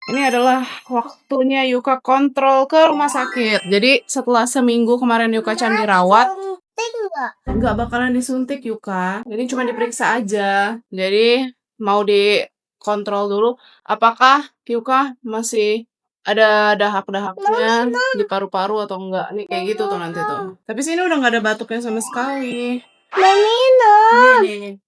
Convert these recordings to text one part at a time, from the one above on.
Ini adalah waktunya Yuka kontrol ke rumah sakit. Jadi setelah seminggu kemarin Yuka-chan dirawat, nggak bakalan disuntik Yuka. Jadi cuma diperiksa aja. Jadi mau dikontrol dulu apakah Yuka masih ada dahak-dahaknya di paru-paru atau enggak. Nih kayak gitu tuh nanti tuh. Tapi sini udah nggak ada batuknya sama sekali. Nih.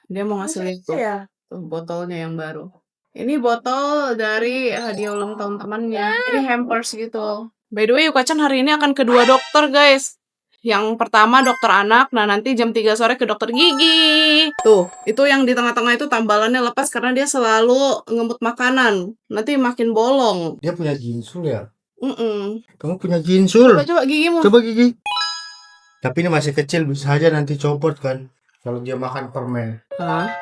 Dia mau ngasih lihat tuh botolnya yang baru. Ini botol dari hadiah ulang tahun temannya. Ini hampers gitu. By the way, Yuka-chan hari ini akan kedua dokter, guys. Yang pertama dokter anak, nah nanti jam 3 sore ke dokter gigi. Tuh, itu yang di tengah-tengah itu tambalannya lepas karena dia selalu ngemut makanan. Nanti makin bolong. Dia punya ginsul ya? Mm-mm. Kamu punya ginsul? Coba gigimu. Coba gigi. Tapi ini masih kecil, bisa aja nanti copot kan kalau dia makan permen. Hah?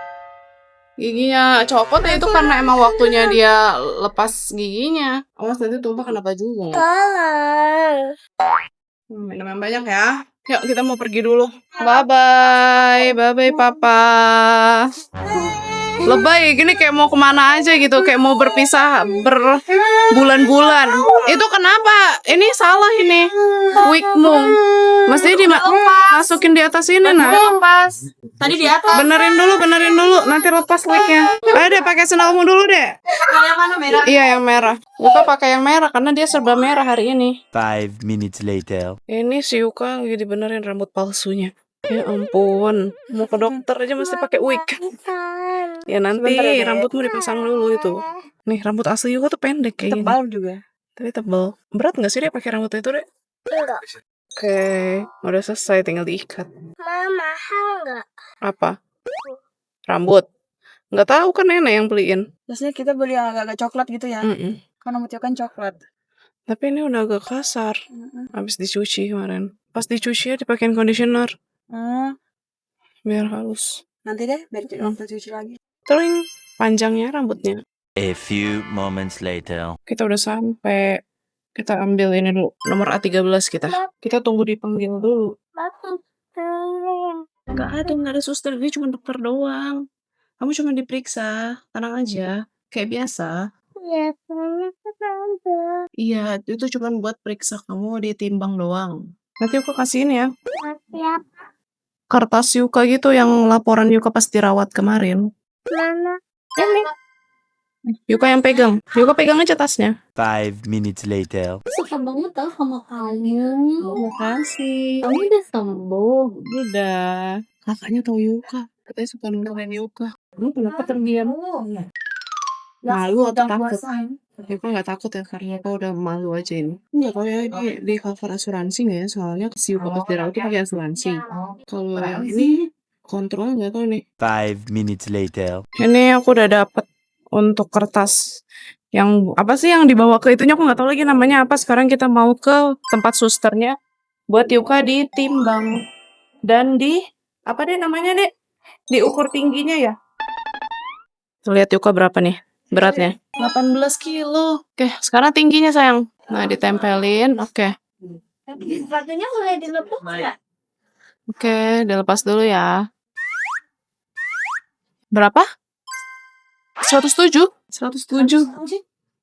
Giginya copot ya itu karena emang waktunya dia lepas giginya. Awas nanti tumpah kena bajunya. Minum yang banyak ya. Yuk kita mau pergi dulu. Bye-bye. Bye-bye papa. Lebay gini kayak mau kemana aja gitu. Kayak mau berpisah berbulan-bulan. Itu kenapa? Ini salah ini. Wigmu. Mesti dimasukin di atas ini nah. Lepas. Tadi di atas. Benerin dulu. Nanti lepas wignya. Ayo deh pakai sendalmu dulu deh. Yang mana merah? Iya yang merah. Yuka pakai yang merah karena dia serba merah hari ini. 5 minutes later. Ini si Yuka lagi dibenerin rambut palsunya. Ya ampun, mau ke dokter aja mesti pakai wig. Ya nanti rambutmu dipasang dulu itu. Nih rambut asli Yuka tuh pendek kayak gini. Tebal juga. Tapi tebal. Berat nggak sih dia pakai rambut itu deh? Enggak. Oke, udah selesai tinggal diikat. Mama, mahal nggak? Apa? Rambut. Nggak tahu kan nenek yang beliin. Biasanya kita beli yang agak-agak coklat gitu ya. Kan rambutnya kan coklat. Tapi ini udah agak kasar. Habis dicuci kemarin. Pas dicuci ya dipakein conditioner. Biar halus. Nanti deh, biar waktu cuci lagi. Tering panjangnya rambutnya. A few moments later. Kita udah sampai. Kita ambil ini dulu. Nomor A13 kita. Kita tunggu dipanggil dulu. Gak ada suster. Dia cuma dokter doang. Kamu cuma diperiksa. Tenang aja. Kayak biasa. Iya, itu cuma buat periksa kamu ditimbang doang. Nanti aku kasihin ya. Kertas Yuka gitu yang laporan Yuka pas dirawat kemarin. Mana? Ini. Yuka yang pegang. Yuka pegang aja tasnya. 5 minutes later. Suka banget tau sama kamu. Makasih. Kamu udah sembuh. Udah. Kakaknya tahu Yuka. Katanya suka nungguin Yuka. Kamu kenapa terdiam? Malu atau takut? Yuka nggak takut ya karena Yuka udah malu aja ini. Nggak tahu ya ini di cover asuransi nggak ya? Soalnya si Yuka pas dirawat itu pakai asuransi. Kalau yang ini kontrol nggak tahu nih. 5 minutes later. Ini aku udah dapet untuk kertas yang apa sih yang dibawa ke itunya aku nggak tahu lagi namanya apa. Sekarang kita mau ke tempat susternya buat Yuka ditimbang dan di apa deh namanya deh diukur tingginya ya. Lihat Yuka berapa nih beratnya? 18 kilo. Oke, sekarang tingginya sayang. Nah, ditempelin. Oke. Sepatunya boleh dilepas nggak? Oke, dilepas dulu ya. Berapa? 107? 107.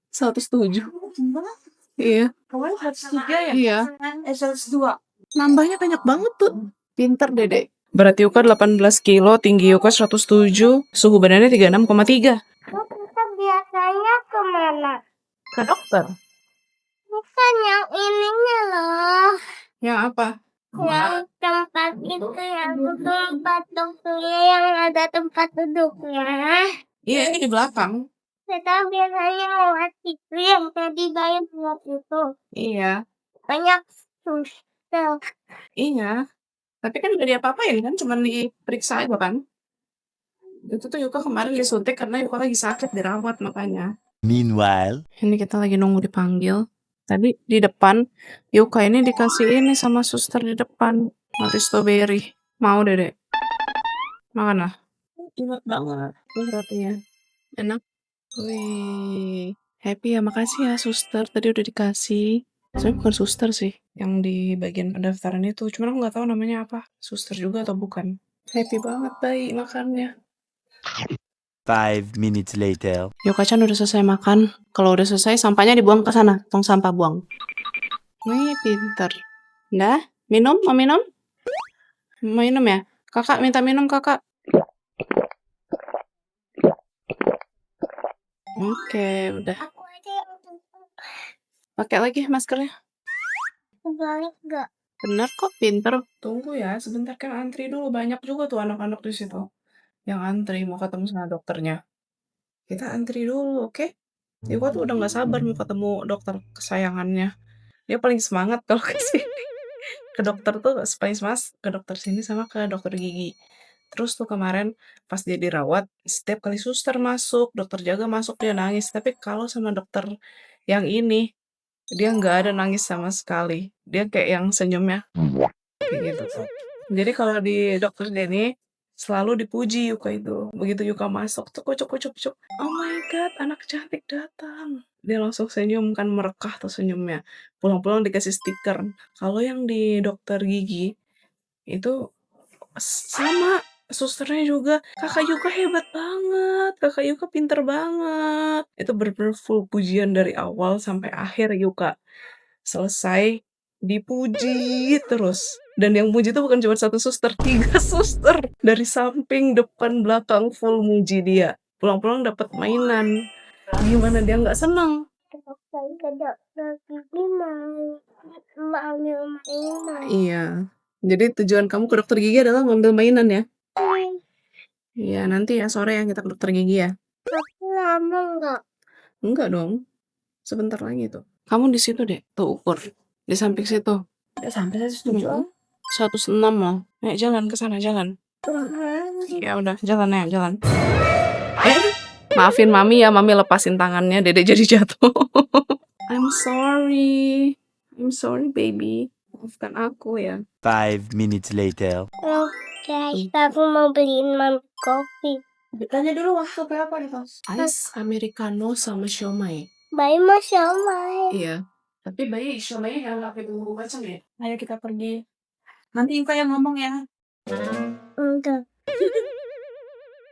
107. Iya. Kamu 103 ya? Iya. 102. Nambahnya banyak banget tuh. Pinter Dede. Berat Yuka 18 kilo, tinggi Yuka 107, suhu badannya 36,3. Kita biasanya kemana? Ke dokter. Bukan yang ininya loh. Yang apa? Yang tempat itu yang tempat dokternya yang ada tempat duduknya. Iya, ini di belakang. Kita biasanya lewat itu yang tadi bayar buat itu. Iya. Banyak suster. Iya. Tapi kan udah diapa-apain kan, cuma diperiksa aja kan. Itu tuh Yuka kemarin disuntik karena Yuka lagi sakit dirawat makanya. Meanwhile. Ini kita lagi nunggu dipanggil. Tadi di depan Yuka ini dikasih ini sama suster di depan. Roti strawberry. Mau Dede? Makan lah. Enak banget. Ini rotinya. Enak. Wih. Happy ya, makasih ya suster. Tadi udah dikasih. Saya bukan suster sih. Yang di bagian pendaftaran itu. Cuman aku gak tahu namanya apa. Suster juga atau bukan. Happy banget bayi makannya. 5 minutes later. Yuka-chan udah selesai makan. Kalau udah selesai, sampahnya dibuang ke sana. Tong sampah buang. Wih, pinter. Dah, minum? Mau minum? Mau minum ya? Kakak minta minum, kakak. Oke, udah. Aku aja yang tutup. Pakai lagi maskernya. Balik gak? Bener kok, pinter. Tunggu ya, sebentar kan antri dulu. Banyak juga tuh anak-anak di situ yang antri mau ketemu sama dokternya. Kita antri dulu, oke? Yuka tuh udah nggak sabar mau ketemu dokter kesayangannya. Dia paling semangat kalau ke sini. Ke dokter tuh paling semangat ke dokter sini sama ke dokter gigi. Terus tuh kemarin pas dia dirawat, setiap kali suster masuk, dokter jaga masuk dia nangis. Tapi kalau sama dokter yang ini, dia nggak ada nangis sama sekali. Dia kayak yang senyumnya kayak gitu tuh. Jadi kalau di dokter Denny selalu dipuji Yuka itu. Begitu Yuka masuk tuh kucuk. Oh my god, anak cantik datang. Dia langsung senyum kan merekah tuh senyumnya. Pulang-pulang dikasih stiker. Kalau yang di dokter gigi itu sama susternya juga. Kakak Yuka hebat banget. Kakak Yuka pinter banget. Itu bener-bener full pujian dari awal sampai akhir Yuka. Selesai dipuji terus. Dan yang muji itu bukan cuma satu suster, 3 suster. Dari samping, depan, belakang full muji dia. Pulang-pulang dapat mainan. Gimana dia nggak seneng? Dokter gigi mau mainan. Iya. Jadi tujuan kamu ke dokter gigi adalah ngambil mainan ya? Iya, nanti ya sore yang kita ke dokter gigi ya. Aku lama nggak? Enggak dong. Sebentar lagi tuh. Kamu di situ deh, tuh ukur. Di samping situ. Udah sampai 107. 106 loh. Ayo jalan ke sana, jalan. Ya udah, jalan ya, jalan. Maafin Mami ya, Mami lepasin tangannya, Dede jadi jatuh. I'm sorry baby. Maafkan aku ya. 5 minutes later. Halo guys, aku mau beliin mami kopi. Tanya dulu waktu berapa nih, Tos? Ice americano sama siomay. Bayi mau siomay. Iya. Tapi bayi siomay yang pakai bumbu kacang ya? Ayo kita pergi. Nanti Yuka yang ngomong ya. Enggak.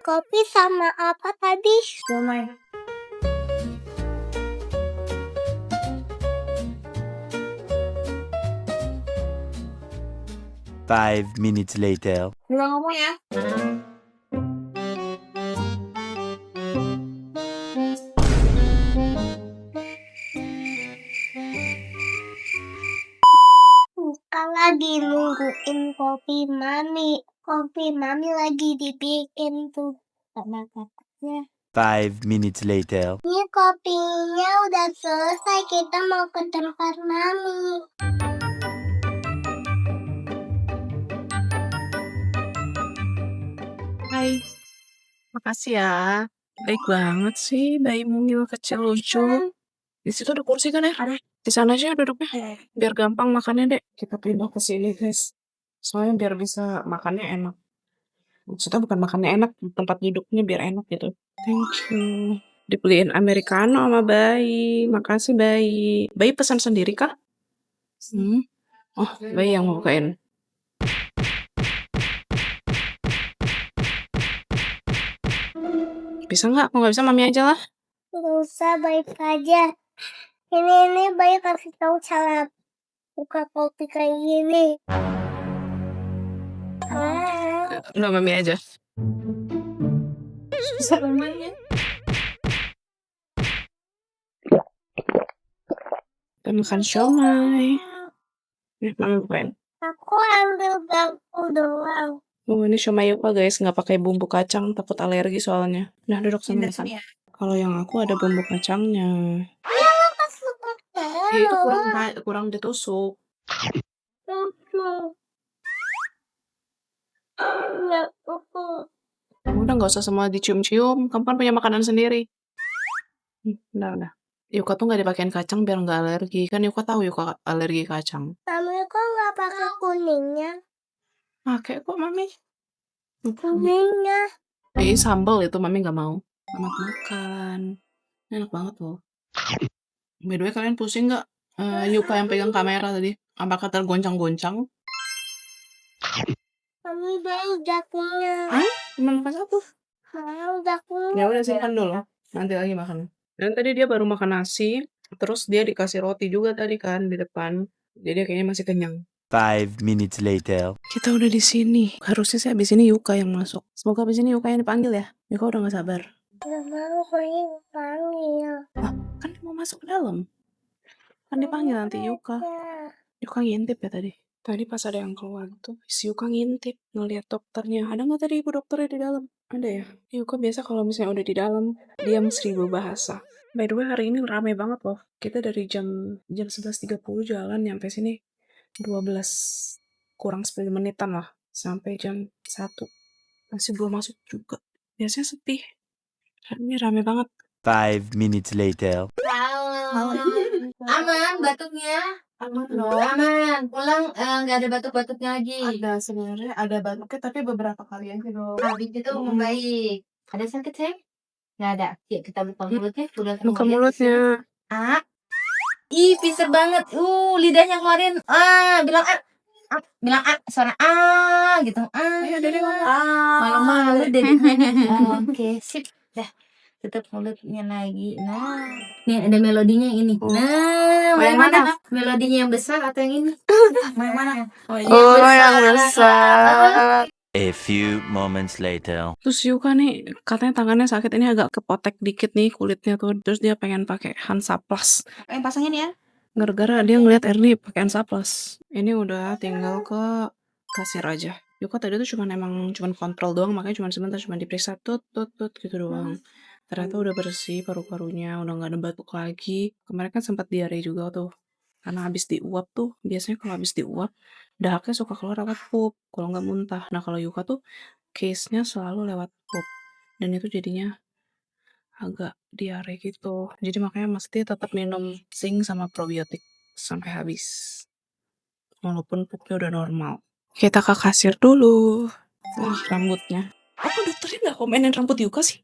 Kopi sama apa tadi? Siomay. Five minutes later. Yuka ngomong ya. Buka lagi nungguin kopi mami. Kopi mami lagi dibikin tuh. Karena kakaknya. 5 minutes later. Ini kopinya udah selesai. Kita mau ke tempat mami. Hai. Makasih ya. Baik banget sih bayi mungil kecil lucu. Di situ ada kursi kan ya? Ada. Di sana aja duduknya. Biar gampang makannya, Dek. Kita pindah ke sini, guys. Soalnya biar bisa makannya enak. Maksudnya bukan makannya enak, tempat duduknya biar enak gitu. Thank you. Dibeliin americano sama bayi. Makasih bayi. Bayi pesan sendiri kah? Oh, bayi yang mau bukain. Bisa nggak? Kalau nggak bisa mami aja lah. Gak usah, baik aja. Ini baik kasih tahu cara buka kopi kayak gini. Udah mami aja. Susah namanya. Kita makan siomay. Nih, mami bukain. Aku ambil bangku doang. Oh, ini siomay Yuka guys, nggak pakai bumbu kacang, takut alergi soalnya. Nah, duduk sama makan. ya. Kalau yang aku ada bumbu kacangnya. Ya, itu kurang ditusuk. Udah nggak usah semua dicium-cium. Kamu kan punya makanan sendiri. Udah. Yuka tuh nggak dipakein kacang biar nggak alergi. Kan Yuka tahu Yuka alergi kacang. Mami kok nggak pakai kuningnya? Pakai kok mami. Kuningnya. Sambal itu mami nggak mau. Selamat makan. Enak banget loh. By the way, kalian pusing nggak? Yuka yang pegang kamera tadi. Apakah tergoncang-goncang? Mami baru jatuhnya. Hah? Cuma makan satu? udah Ya udah simpan dulu. Nanti lagi makan. Dan tadi dia baru makan nasi, terus dia dikasih roti juga tadi kan di depan. Jadi dia kayaknya masih kenyang. 5 minutes later. Kita udah di sini. Harusnya sih abis ini Yuka yang masuk. Semoga abis ini Yuka yang dipanggil ya. Yuka udah gak sabar. Gak mau yang panggil. Kan dia mau masuk ke dalam. Kan dipanggil nanti Yuka. Yuka ngintip ya tadi. Tadi pas ada yang keluar tuh, si Yuka ngintip ngeliat dokternya. Ada nggak tadi ibu dokternya di dalam? Ada ya. Yuka biasa kalau misalnya udah di dalam, diam 1000 bahasa. By the way hari ini rame banget loh. Kita dari jam 11.30 jalan nyampe sini 12 kurang 10 menitan lah. Sampai jam 1. Masih belum masuk juga. Biasanya sepi. Hari ini rame banget. 5 minutes later. Aman batuknya. Aman Aman. Pulang nggak ada batuk-batuknya lagi. Ada sebenarnya ada batuknya tapi beberapa kali aja dong. Habis itu membaik. Ada sakit sayang? Nggak ada. Yuk kita buka mulutnya. Udah Buka mulutnya. Ah. Ih, pinter banget. Lidahnya keluarin. Bilang bilang suara gitu. Ayo Dede ngomong. Malu-malu deh. Oke, sip. Dah. Tutup mulutnya lagi. Nah, nih ada melodinya yang ini. Nah, yang mana? Melodinya yang besar atau yang ini? Yang mana? Oh yang besar. A few moments later. Terus Yuka nih katanya tangannya sakit, ini agak kepotek dikit nih kulitnya tuh. Terus dia pengen pakai Hansaplast. Yang pasangin ya. Gara-gara dia ngeliat Erni pakai Hansaplast. Ini udah tinggal ke kasir aja. Yuka tadi tuh cuman kontrol doang, makanya sebentar diperiksa tut gitu doang. Ternyata udah bersih paru-parunya, udah gak ada batuk lagi. Kemarin kan sempat diare juga tuh. Karena habis diuap tuh, biasanya kalau habis diuap, dahaknya suka keluar lewat pup, kalau nggak muntah. Nah kalau Yuka tuh case-nya selalu lewat pup. Dan itu jadinya agak diare gitu. Jadi makanya mesti tetap minum zinc sama probiotik sampai habis. Walaupun pupnya udah normal. Kita ke kasir dulu. Rambutnya. Kok dokternya nggak komenin rambut Yuka sih?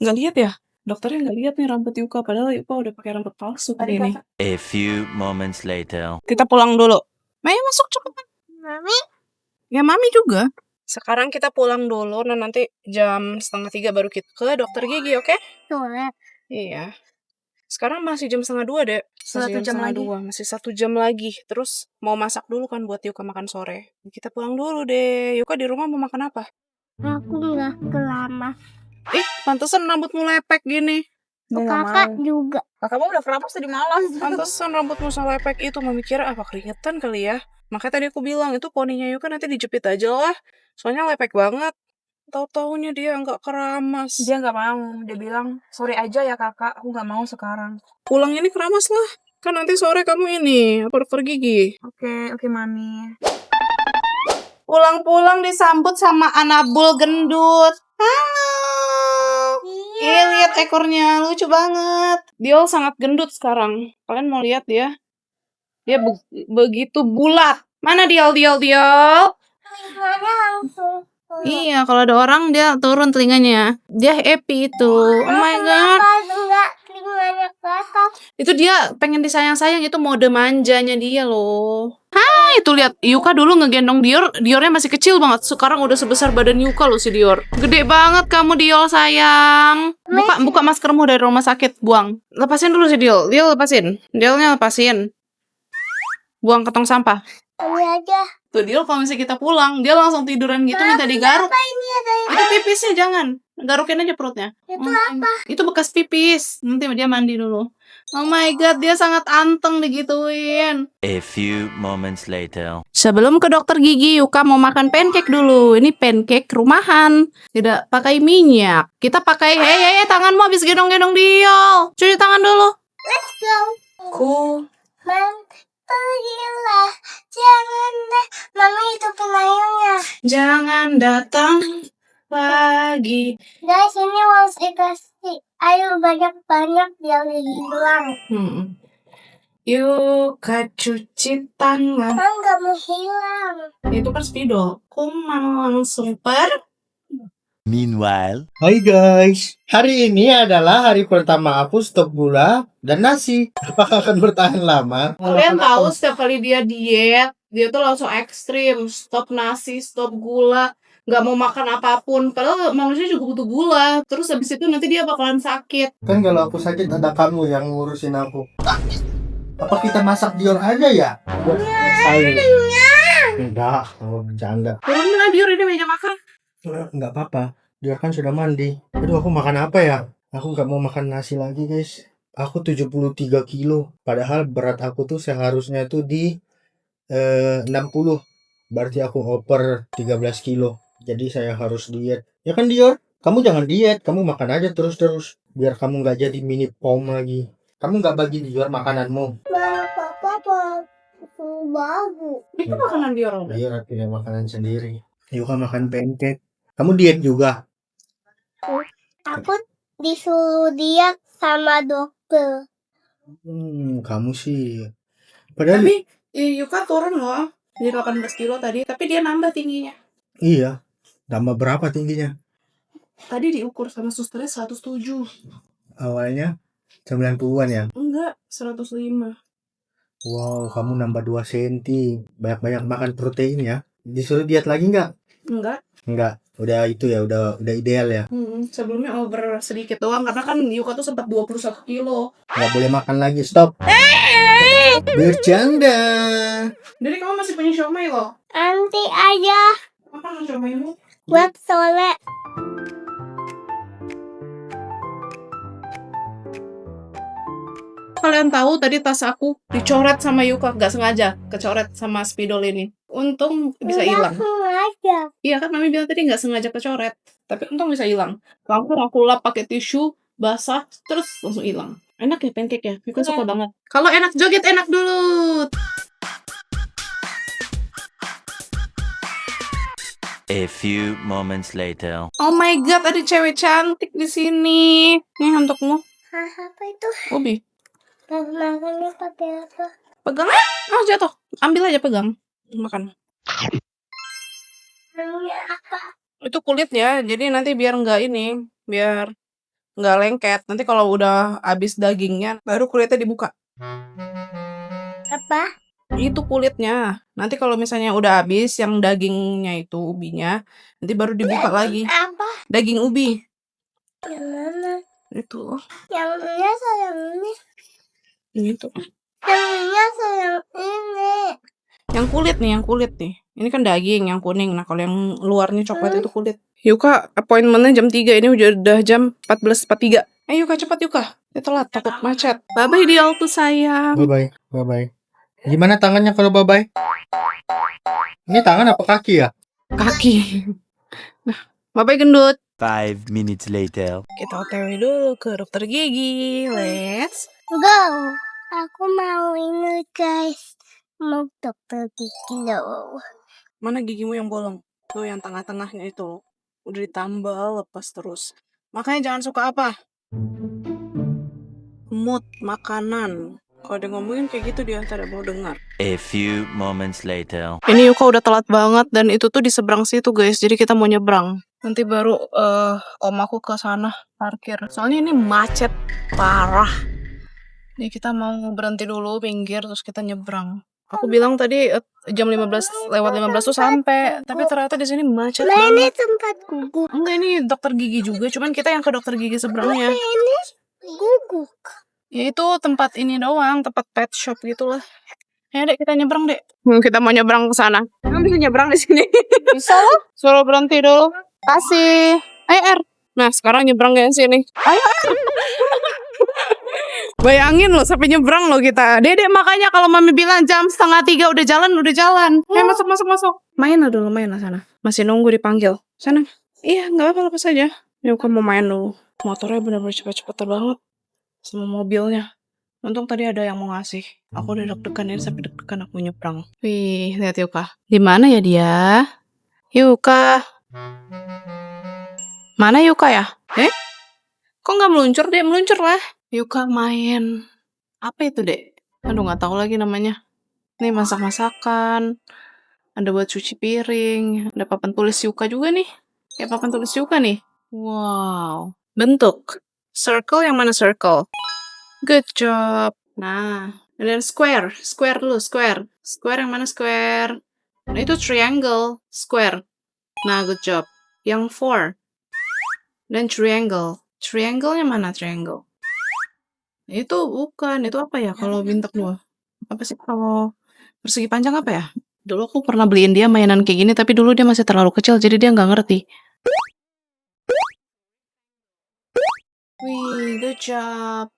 Nggak lihat ya? Dokternya nggak lihat nih rambut Yuka, padahal Yuka udah pakai rambut palsu kali ini. A few moments later. Kita pulang dulu. Maya masuk cepet. Mami, Ya mami juga. Sekarang kita pulang dulu, dan nanti jam 2:30 baru kita ke dokter gigi, oke? sore. Iya. Sekarang masih jam 1:30 deh. Satu jam lagi. Masih 1 jam lagi. Terus mau masak dulu kan buat Yuka makan sore. Kita pulang dulu deh. Yuka di rumah mau makan apa? Aku nggak kelama. Ih, pantesan rambutmu lepek gini. Dia nggak Kakak mau. juga. Kakakmu udah keramas tadi malam. Pantesan rambutmu selepek itu. Mami kira apa keringetan kali ya. Makanya tadi aku bilang itu poninya Yuka nanti dijepit aja lah. Soalnya lepek banget. Tahu-taunya dia nggak keramas. Dia nggak mau. Dia bilang, sorry aja ya kakak, aku nggak mau sekarang. Pulang ini keramas lah. Kan nanti sore kamu ini apa dokter gigi. Oke, mami. Pulang-pulang disambut sama Anabul gendut. Halo. Iya, lihat ekornya lucu banget. Diol sangat gendut sekarang. Kalian mau lihat dia? Dia begitu bulat. Mana Diol? Telinganya langsung. Iya, kalau ada orang dia turun telinganya. Dia happy itu. Oh my god. Kenapa enggak telinganya ke atas? Itu dia pengen disayang-sayang, itu mode manjanya dia loh. Hai, itu lihat Yuka dulu ngegendong Dior, Diornya masih kecil banget. Sekarang udah sebesar badan Yuka loh si Dior. Gede banget kamu Dior sayang. Buka maskermu dari rumah sakit, buang. Lepasin dulu si Dior. Diornya lepasin. Buang ke tong sampah. Ini aja. Tuh Dior kalau misalnya kita pulang, dia langsung tiduran gitu minta digaruk. Apa ini ada? Itu pipisnya jangan. Garukin aja perutnya. Itu apa? Itu bekas pipis. Nanti dia mandi dulu. Oh my god, dia sangat anteng digituin. A few moments later. Sebelum ke dokter gigi, Yuka mau makan pancake dulu. Ini pancake rumahan. Tidak pakai minyak. Kita pakai, hei, tanganmu habis gendong-gendong Diol. Cuci tangan dulu. Let's go. Cool. Pergilah. Jangan deh. Mami itu penayangnya. Jangan datang lagi. Guys, ini mau saya kasih air banyak-banyak biar hilang. Yuka cuci tangan. Kan nggak mau hilang. Itu kan spidol. Kuman langsung Meanwhile. Hai guys, hari ini adalah hari pertama aku stop gula dan nasi. Apakah akan bertahan lama? Kalian tahu setiap kali dia diet, dia tuh langsung ekstrim. Stop nasi, stop gula. nggak mau makan apapun. Padahal manusia juga butuh gula. Terus habis itu nanti dia bakalan sakit. Kan kalau aku sakit ada kamu yang ngurusin aku. Apa kita masak Dior aja ya? Enggak, oh, bercanda. Turunin lah Dior, ini banyak makan. Enggak apa-apa. Dior kan sudah mandi. Aduh, aku makan apa ya? Aku nggak mau makan nasi lagi, guys. Aku 73 kilo. Padahal berat aku tuh seharusnya tuh di 60. Berarti aku over 13 kilo. Jadi saya harus diet. Ya kan Dior? Kamu jangan diet. Kamu makan aja terus-terus. Biar kamu nggak jadi mini pom lagi. Kamu nggak bagi Dior makananmu. Papa, bagus. Itu makanan Dior. Dior punya makanan sendiri. Yuka makan pancake. Kamu diet juga? Aku disuruh dia sama dokter. Kamu sih. Padahal Tapi Yuka turun loh. Jadi 18 kilo tadi. Tapi dia nambah tingginya. iya. Tambah berapa tingginya? Tadi diukur sama susternya 107. Awalnya 90-an ya. Enggak, 105. Wow, kamu nambah 2 cm. Banyak-banyak makan protein ya. Disuruh diet lagi nggak? Enggak. Enggak. Udah itu ya, udah ideal ya. Sebelumnya over sedikit doang. Karena kan Yuka tuh sempat 21 kilo. Nggak boleh makan lagi, stop. Bercanda. Jadi kamu masih punya siomay loh. Nanti aja Apa siomaymu? buat sore. Kalian tahu tadi tas aku dicoret sama Yuka, nggak sengaja kecoret sama spidol ini. Untung bisa hilang. Sengaja. Iya kan Mami bilang tadi nggak sengaja kecoret, tapi untung bisa hilang. Langsung aku lap pakai tisu basah, terus langsung hilang. Enak ya pancake ya, Yuka suka banget. Kalau enak joget enak dulu. A few moments later. Oh my god, ada cewek cantik di sini. Nih untukmu, Hah, apa itu? Ubi. Makannya pakai apa? Pegang ah, jatuh. Ambil aja pegang. Makan. Namanya apa? Itu kulitnya, jadi nanti biar nggak ini, biar nggak lengket. Nanti kalau udah habis dagingnya, baru kulitnya dibuka. Apa? Itu kulitnya. Nanti kalau misalnya udah habis yang dagingnya itu ubinya, nanti baru dibuka lagi. Apa? Daging ubi. Yang mana? Itu. Yang ini atau yang ini? Itu. Yang ini atau yang ini? Yang kulit nih, yang kulit nih. Ini kan daging yang kuning. Nah, kalau yang luarnya coklat itu kulit. Yuka, appointmentnya jam 3. Ini udah jam 14.43. Yuka, cepat Yuka. Dia telat, takut macet. Bye-bye Dial tuh sayang. Bye-bye. Bye-bye. Gimana tangannya kalau bye-bye? Ini tangan apa kaki ya? Kaki. Nah, bye-bye gendut. 5 minutes later. Kita otw dulu ke dokter gigi. Let's Go. Aku mau ini guys. Mau dokter gigi loh. Mana gigimu yang bolong? Tuh yang tengah-tengahnya itu. Udah ditambal, lepas terus. Makanya jangan suka apa? Mood makanan. Kalau dia ngomongin kayak gitu dia tidak mau dengar. A few moments later. Ini Yuka udah telat banget dan itu tuh di seberang situ guys. Jadi kita mau nyebrang. Nanti baru om aku ke sana parkir. Soalnya ini macet parah. Jadi kita mau berhenti dulu pinggir terus kita nyebrang. Aku bilang tadi jam 15 lewat 15 tuh sampai, tapi ternyata di sini macet Nah ini banget. tempat guguk. Enggak, ini dokter gigi juga, cuman kita yang ke dokter gigi seberangnya. Ini guguk. Ya itu tempat ini doang, tempat pet shop gitulah. Ya dek, kita nyebrang dek. Kita mau nyebrang ke sana. Kamu bisa nyebrang di sini. Bisa loh. Suruh berhenti dulu. Kasih. Ayo R. Nah sekarang nyebrang ke sini. Ayo R. Bayangin loh sampai nyebrang loh kita. Dedek makanya kalau mami bilang jam 2:30 udah jalan, udah jalan. Ayo masuk. Main lah dulu, main lah sana. Masih nunggu dipanggil. Sana. Iya, nggak apa-apa, lepas aja. Yuk kamu main dulu. Motornya benar-benar cepet-cepet banget. Sama mobilnya. Untung tadi ada yang mau ngasih. Aku udah deg-degan ini sampai deg-degan aku nyebrang. Wih, lihat Yuka. Di mana ya dia? Yuka. Mana Yuka ya? Kok nggak meluncur deh? Meluncur lah. Yuka main. Apa itu dek? Aduh nggak tahu lagi namanya. Nih masak-masakan. Ada buat cuci piring. Ada papan tulis Yuka juga nih. Kayak papan tulis Yuka nih. Wow. Bentuk. Circle yang mana circle? Good job. Nah. Dan square. Square dulu, square. Square yang mana square? Nah itu triangle. Square. Nah, good job. Yang 4. Dan triangle. Triangle-nya mana triangle? Itu bukan. Itu apa ya kalau bintang 2? Apa sih kalau persegi panjang apa ya? Dulu aku pernah beliin dia mainan kayak gini, tapi dulu dia masih terlalu kecil, jadi dia nggak ngerti. Wih, good job.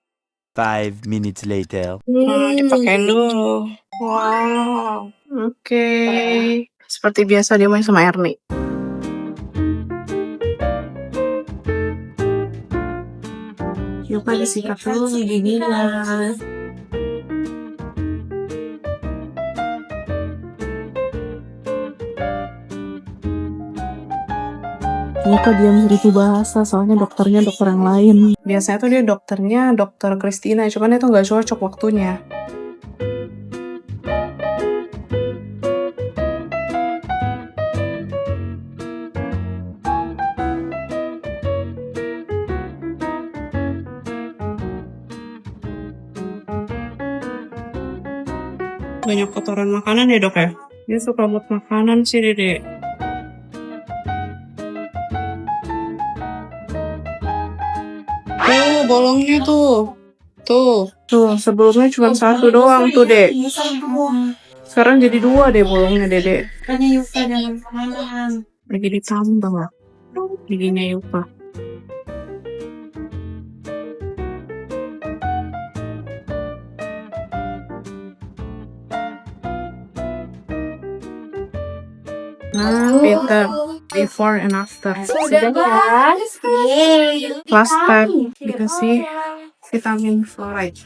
5 minutes later. Dipakein dulu. Wow. Oke. Seperti biasa dia main sama Ernie. Yuka disikat dulu giginya. Yuka diam seribu bahasa, soalnya dokternya dokter yang lain. Biasanya tuh dia dokternya dokter Christina, cuman itu nggak cocok waktunya. Banyak kotoran makanan ya dok ya? Dia suka buat makanan sih Dede. Tuh bolongnya tuh. Tuh sebelumnya cuma satu doang tuh dek. Sekarang jadi 2 deh bolongnya Dede. Makanya Yuka jangan kemana. Lagi ditambah giginya Yuka. Nah, pinter. Before and after. Sudah ya. Yeay. Last step dikasih vitamin fluoride.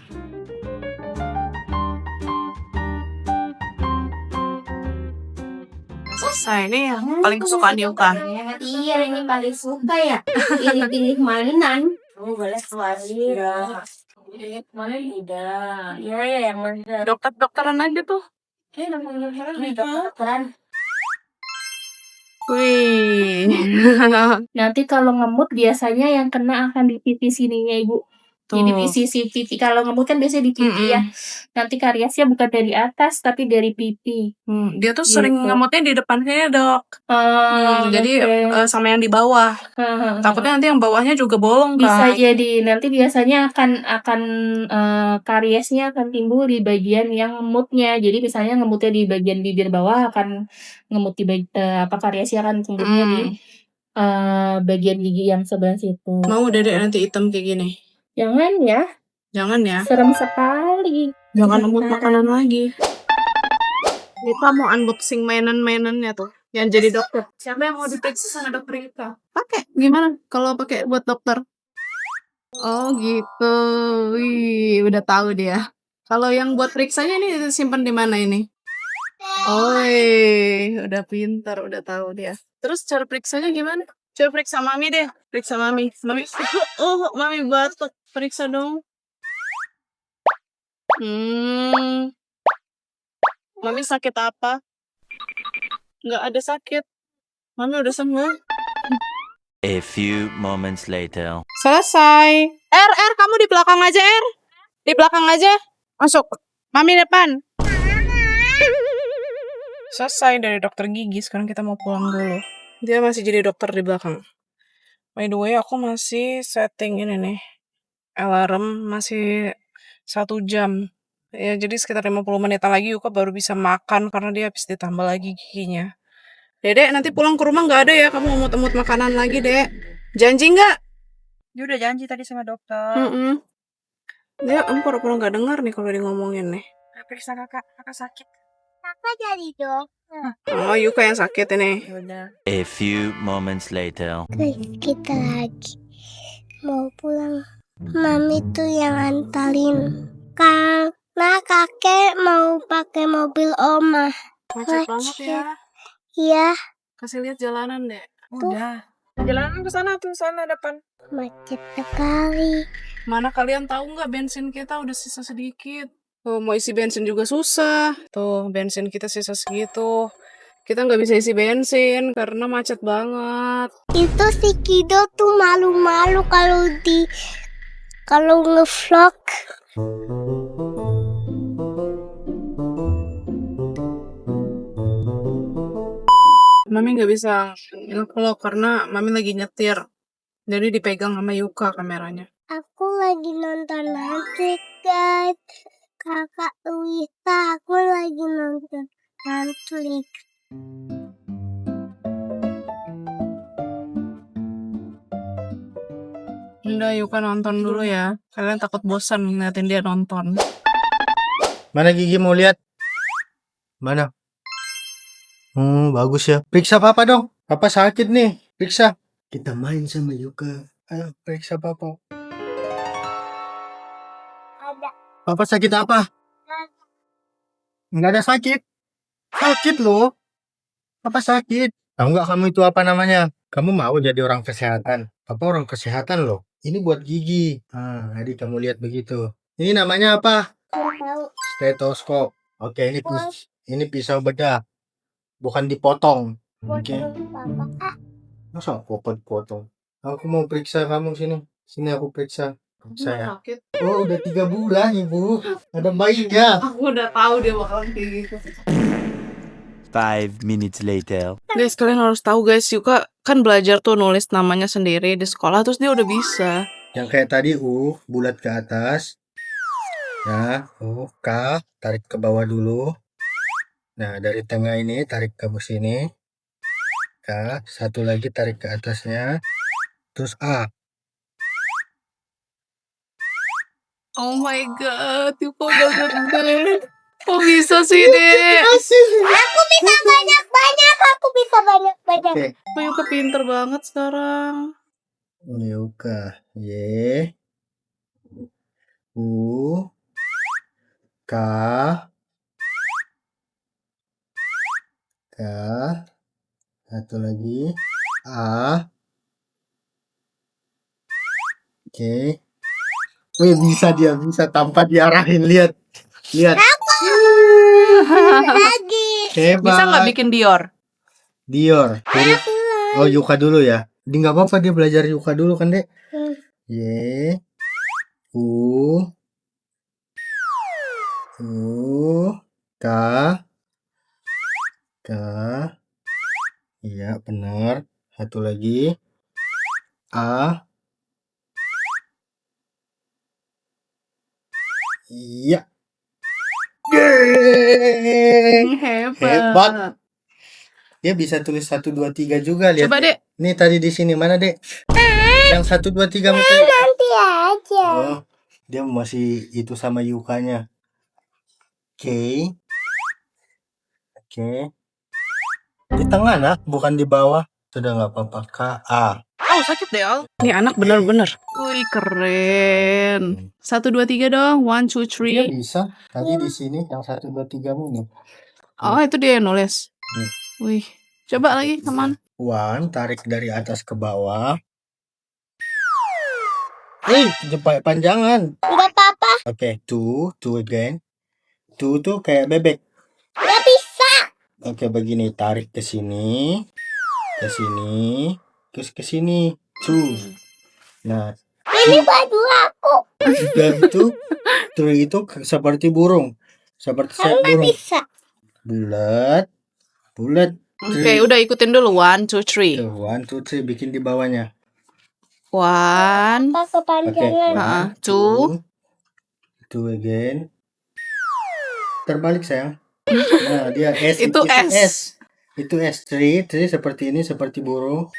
Selesai nih yang paling kesukaan Yuka. Iya, ini paling suka ya. Pilih-pilih mainan. Oh, boleh keluarin. Mana tidak? Iya, yang mana? Dokter-dokteran aja tuh. Dokteran. Wih. Nanti kalau ngemut biasanya yang kena akan di pipi sininya ibu. Jadi di sisi pipi. Kalau ngemut kan biasanya di pipi ya. Nanti kariesnya bukan dari atas tapi dari pipi. Dia tuh sering Gitu. ngemutnya di depannya dok. Jadi sama yang di bawah. Takutnya nanti yang bawahnya juga bolong Bisa kan. jadi nanti biasanya akan kariesnya akan timbul di bagian yang ngemutnya. Jadi misalnya ngemutnya di bagian bibir bawah akan ngemut di kariesnya akan tumbuhnya di bagian gigi yang sebelah situ. Mau Dedek nanti hitam kayak gini? Jangan ya, Jangan ya. serem sekali. Jangan ngemut makanan lagi. Kita mau unboxing mainan-mainannya tuh. Yang jadi dokter. Siapa yang mau diperiksa sama dokter kita? Pakai. Gimana kalau pakai buat dokter? Oh gitu. Wih, udah tahu dia. Kalau yang buat periksanya ini simpan di mana ini? Udah pintar, udah tahu dia. Terus cara periksanya gimana? Coba periksa mami deh. Periksa mami. Mami batuk. Periksa dong. Mami sakit apa? Nggak ada sakit. Mami udah sembuh. A few moments later. Selesai. Kamu di belakang aja, Di belakang aja. Masuk. Mami depan. Selesai dari dokter gigi. Sekarang kita mau pulang dulu. Dia masih jadi dokter di belakang. By the way, aku masih setting ini nih. Alarm masih 1 jam. Ya, jadi sekitar 50 menitan lagi Yuka baru bisa makan karena dia habis ditambah lagi giginya. Dedek, nanti pulang ke rumah nggak ada ya kamu emut-emut makanan lagi, Dek. Janji nggak? Dia udah janji tadi sama dokter. Dia pura-pura nggak dengar nih kalau dia ngomongin nih. Periksa kakak sakit. Kakak jadi dokter. Oh, Yuka yang sakit ini. Udah. A few moments later. Guys, kita lagi mau pulang. Mami tuh yang antarin. Karena kakek mau pakai mobil oma. Macet banget ya. Iya, Kasih lihat jalanan, Dek. Udah. Jalanan ke sana tuh, sana depan. macet sekali. Mana kalian tahu nggak bensin kita udah sisa sedikit. Tuh, mau isi bensin juga susah. Tuh, bensin kita sisa segitu. Kita nggak bisa isi bensin karena macet banget. Itu si Kido tuh malu-malu kalau nge-vlog. Mami Mami nggak bisa nge-vlog karena Mami lagi nyetir. Jadi dipegang sama Yuka kameranya. Aku lagi nonton Netflix, guys. Kakak Luisa, aku lagi nonton Netflix. Udah Yuka nonton dulu ya. Kalian takut bosan ngeliatin dia nonton. Mana Gigi mau lihat? Mana? Bagus ya. Periksa papa dong. Papa sakit nih. Periksa. Kita main sama Yuka. Ayo, periksa papa. Ada. Papa sakit apa? Nggak ada sakit. Sakit loh. Papa sakit. Tahu nggak kamu itu apa namanya? Kamu mau jadi orang kesehatan. Papa orang kesehatan loh. Ini buat gigi. Jadi kamu lihat begitu. Ini namanya apa? Tahu. Stetoskop. Oke, ini pisau bedah. Bukan dipotong. Oke. Papa. Masa potong? Aku mau periksa kamu sini. Sini aku periksa. Saya. Sakit. Oh, udah 3 bulan, Ibu. Ada bayinya. Aku udah tahu dia bakalan kayak gitu. 5 minutes later. Guys, kalian harus tahu guys, Yuka kan belajar tuh nulis namanya sendiri di sekolah, terus dia udah bisa. Yang kayak tadi bulat ke atas. Nah, K, tarik ke bawah dulu. Nah, dari tengah ini tarik ke sini. K, satu lagi tarik ke atasnya. Terus A. Oh my god, Yuka udah gede. Kok bisa sih, Dek? Aku bisa banyak-banyak. Oke. Kok Yuka pinter banget sekarang. Yuka. Y. U. K. K. Satu lagi. A. Oke. Wih, bisa tanpa diarahin. Lihat. Lagi. Hebat. Bisa nggak bikin Dior? Dior. Oh, Yuka dulu ya. Di nggak apa-apa dia belajar Yuka dulu kan, Dek. Y. U. K. Iya, benar. Satu lagi. A. Iya. Yeay. Hebat. Dia bisa tulis 1 2 3 juga, lihat. Coba, Dek. Nih tadi di sini mana, Dek? Yang 1 2 3 mungkin. Nanti aja. Oh, dia masih itu sama Yukanya. Oke. Di tengah nah, bukan di bawah. Sudah nggak apa-apa. K A. Oh, sakit deh, Al. Nih anak bener-bener. Wih, keren. 1 2 3 dong. 1 2 Dia 3. bisa. Tadi di sini yang 1 2 3 nih. Oh, itu dia yang nulis. Wih. Coba lagi, teman. 1 tarik dari atas ke bawah. Panjangan. Enggak apa-apa. Oke, 2 again. 2 tuh kayak bebek. Enggak bisa. Oke, begini, tarik ke sini, terus ke sini. 2. Nah, Ini baju aku. dan itu 3 itu seperti burung. Seperti sayap Enggak burung. bisa. Bulat. Oke, udah ikutin dulu. 1 2 3. 1 2 3 bikin di bawahnya. 1. Apa kepanjangan? 2. 2 again. Terbalik sayang. Nah, dia S. Itu S. Itu S. 3 seperti ini, seperti burung.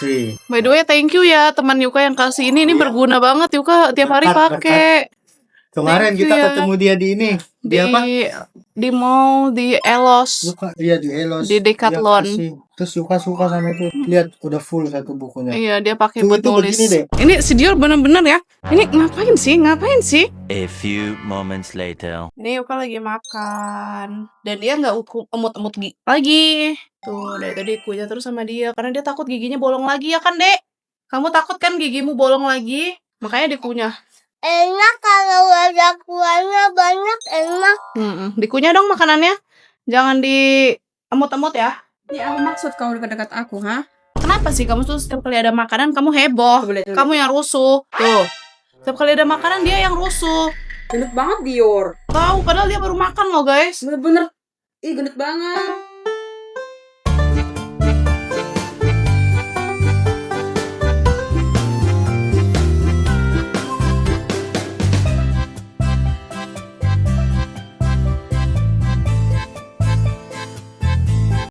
3. By the way, thank you ya teman Yuka yang kasih ini. Ini berguna banget Yuka tiap hari pakai. Kemarin Thank you kita ya. ketemu dia di ini. Di apa? Di mall, di Elos. Yuka, iya di Elos. Di Decathlon. Dia kasih. Terus Yuka suka sama itu. Lihat, udah full satu bukunya. Iya, dia pakai Tuh, buat itu nulis. begini deh. Ini si Dior bener-bener ya. Ini ngapain sih? A few moments later. Ini Yuka lagi makan. Dan dia nggak emut-emut lagi. Tuh, dari tadi kunyah terus sama dia. Karena dia takut giginya bolong lagi ya kan, Dek? Kamu takut kan gigimu bolong lagi? Makanya dikunyah. Enak kalau ada kuahnya banyak, enak. Dikunyah dong makanannya. Jangan di emut-emut ya. Ini apa maksud kau dekat-dekat aku, ha? Kenapa sih kamu tuh setiap kali ada makanan kamu heboh? Coba lihat, coba Kamu yang rusuh. Tuh. Setiap kali ada makanan dia yang rusuh. Gendut banget Dior. Tahu padahal dia baru makan loh, guys. Bener-bener. Ih, gendut banget.